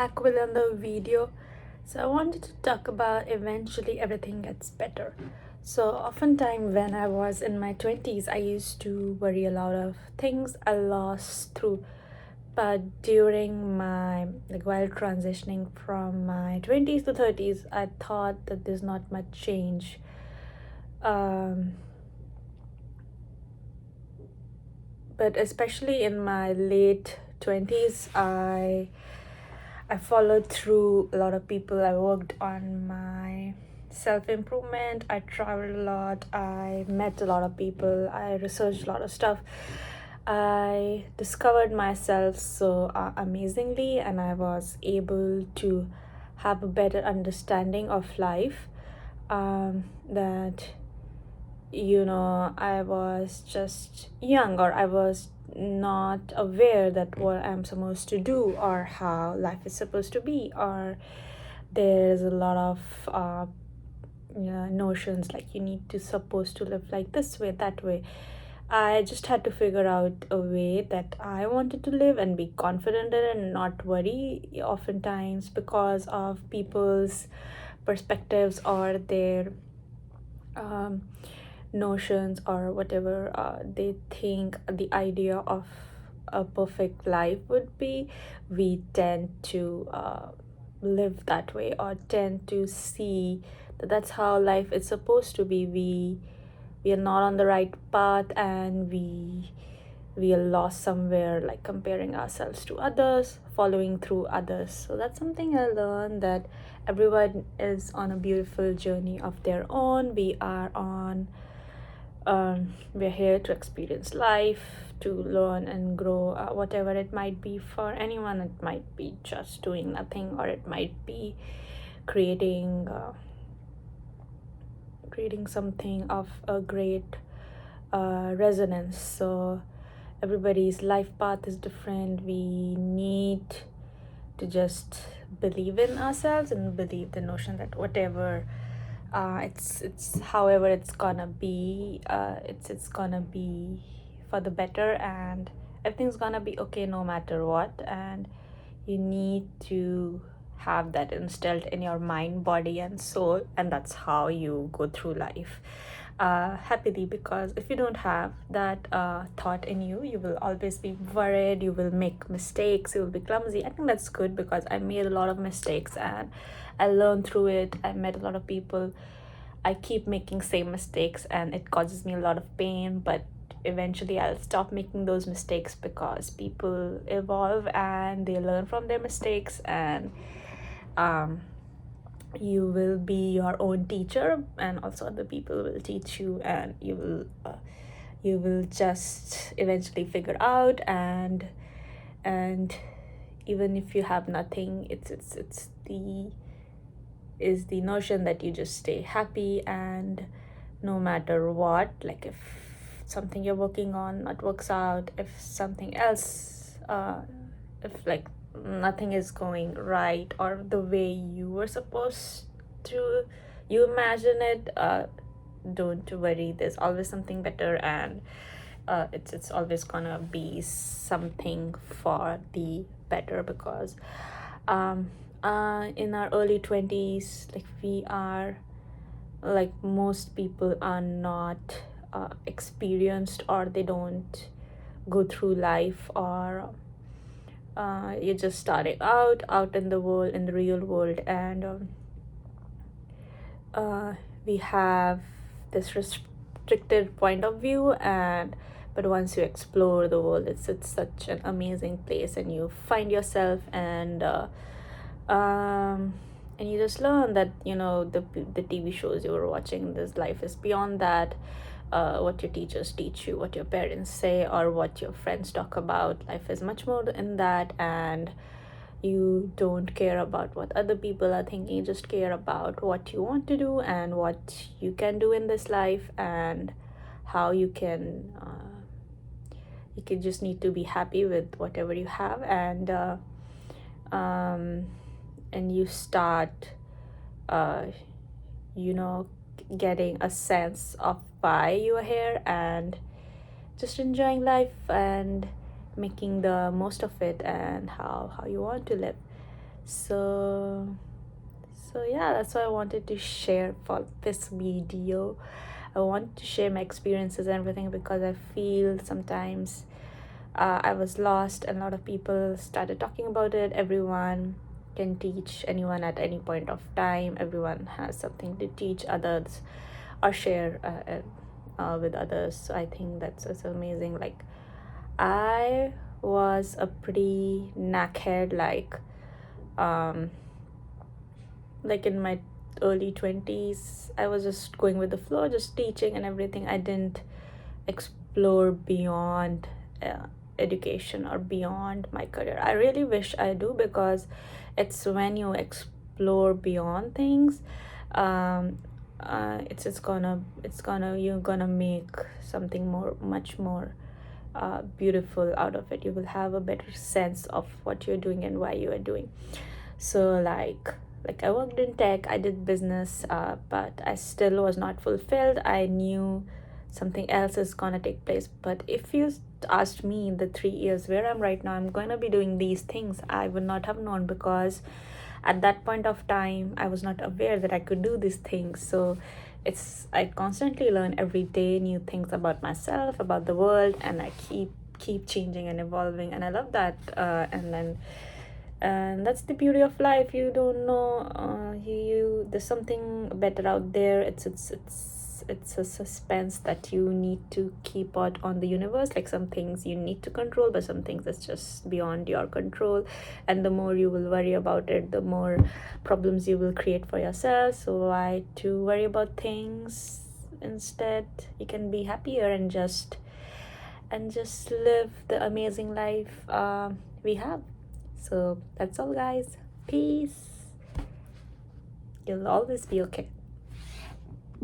back with another video. So I wanted to talk about eventually everything gets better. So oftentimes when I was in my 20s, I used to worry a lot of things I lost through. But during my while transitioning from my 20s to 30s, I thought that there's not much change. Um, but especially in my late 20s, I followed through a lot of people. I worked on my self improvement. I traveled a lot. I met a lot of people. I researched a lot of stuff. I discovered myself so amazingly, and I was able to have a better understanding of life. That I was just young, or I was not aware that what I'm supposed to do or how life is supposed to be, or there's a lot of notions like you need to supposed to live like this way, that way. I just had to figure out a way that I wanted to live and be confident in it and not worry oftentimes because of people's perspectives or their um, notions or whatever they think the idea of a perfect life would be. We tend to live that way, or tend to see that that's how life is supposed to be. We are not on the right path, and we are lost somewhere, like comparing ourselves to others, following through others. So that's something I learned, that everyone is on a beautiful journey of their own. We're here to experience life, to learn and grow, whatever it might be. For anyone, it might be just doing nothing, or it might be creating something of a great resonance. So everybody's life path is different. We need to just believe in ourselves and believe the notion that whatever it's however it's gonna be, it's gonna be for the better, and everything's gonna be okay no matter what. And you need to have that instilled in your mind, body and soul, and that's how you go through life happily. Because if you don't have that thought in you, you will always be worried, you will make mistakes, you will be clumsy. I think that's good, because I made a lot of mistakes and I learned through it. I met a lot of people. I keep making same mistakes and it causes me a lot of pain, but eventually I'll stop making those mistakes, because people evolve and they learn from their mistakes. And um you will be your own teacher, and also other people will teach you, and you will just eventually figure out. And even if you have nothing, it's the notion that you just stay happy, and no matter what, like if something you're working on not works out, if something else if like nothing is going right or the way you were supposed to, you imagine it, don't worry, there's always something better. And it's always gonna be something for the better. Because in our early 20s, like we are, like most people are not experienced, or they don't go through life, or you're just starting out in the world, in the real world. And we have this restricted point of view, and but once you explore the world, it's such an amazing place, and you find yourself. And you just learn that the TV shows you were watching, this life is beyond that. What your teachers teach you, what your parents say, or what your friends talk about, life is much more in that. And you don't care about what other people are thinking, you just care about what you want to do and what you can do in this life, and how you can just need to be happy with whatever you have. And you start uh, you know getting a sense of why you are here, and just enjoying life and making the most of it, and how you want to live. So yeah, that's what I wanted to share for this video. I want to share my experiences and everything because I feel sometimes I was lost and a lot of people started talking about it. Everyone can teach anyone at any point of time. Everyone has something to teach others or share with others. So I think that's amazing. Like, I was a pretty knackhead, um like in my early 20s. I was just going with the flow, just teaching and everything. I didn't explore beyond education or beyond my career. I really wish I do, because it's when you explore beyond things, um it's gonna you're gonna make something much more beautiful out of it. You will have a better sense of what you're doing and why you are doing. So like I worked in tech, I did business, but I still was not fulfilled. I knew something else is gonna take place. But if you asked me in the 3 years where I'm right now, I'm gonna be doing these things, I would not have known, because at that point of time I was not aware that I could do these things. So I constantly learn every day new things about myself, about the world, and I keep changing and evolving, and I love that. And that's the beauty of life. You don't know, there's something better out there. It's a suspense that you need to keep out on the universe. Like, some things you need to control, but some things that's just beyond your control, and the more you will worry about it, the more problems you will create for yourself. So why to worry about things? Instead, you can be happier and just live the amazing life we have. So that's all, guys. Peace. You'll always be okay.